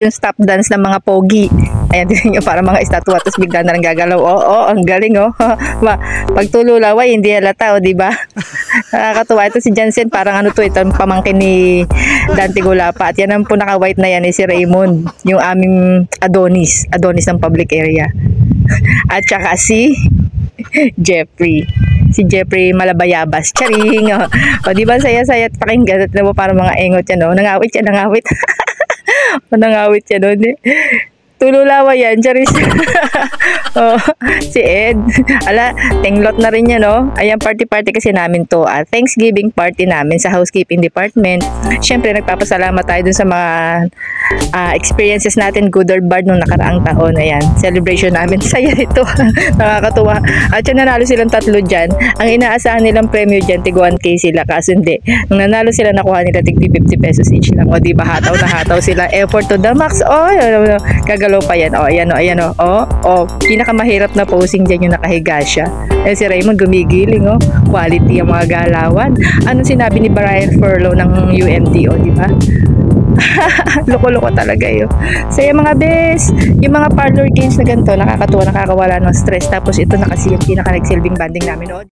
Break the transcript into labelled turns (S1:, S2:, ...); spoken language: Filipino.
S1: yung stop dance ng mga pogi. Ayan, tingnan nyo, para mga estatwa, tapos bigla na lang gagalaw. Ang galing, Pag tululaway, hindi halata, di ba? Nakakatuwa. Ito si Jansen, parang ito pamangkin ni Dante Gulapa. At yan ang po naka-white na yan, si Raymond, yung aming Adonis ng public area. At saka si Jeffrey. Si Jeffrey Malabayabas. Charing! Di ba saya-saya at pakinggan? At mo parang mga engot yan, Nangawit siya. Nangawit siya doon, Tululawa yan, charis. Si Ed. Ala, tenglot na rin yan, Ayan, party kasi namin to. Thanksgiving party namin sa housekeeping department. Siyempre, nagpapasalamat tayo dun sa mga experiences natin, good or bad, nung nakaraang taon. Ayan, celebration namin. Saya ito. Nakakatuwa. At yung nanalo silang 3 dyan, ang inaasahan nilang premyo dyan, tig 1K sila. Kaso hindi. Nung nanalo sila, nakuha nila tig 50 pesos each lang. Di ba, hataw na hataw sila. Effort to the max. Gagalaw pa yan. Ayan. Pinakamahirap na posing dyan yung nakahiga siya. Si Raymond gumigiling, Quality ang mga galawan. Anong sinabi ni Brian Furlow ng UMDO, di ba? Loko-loko talaga yun. So yung mga best, yung mga parlor games na ganito, nakakatuwa, nakakawala ng stress. Tapos ito na kasi yung pinaka nagsilbing banding namin,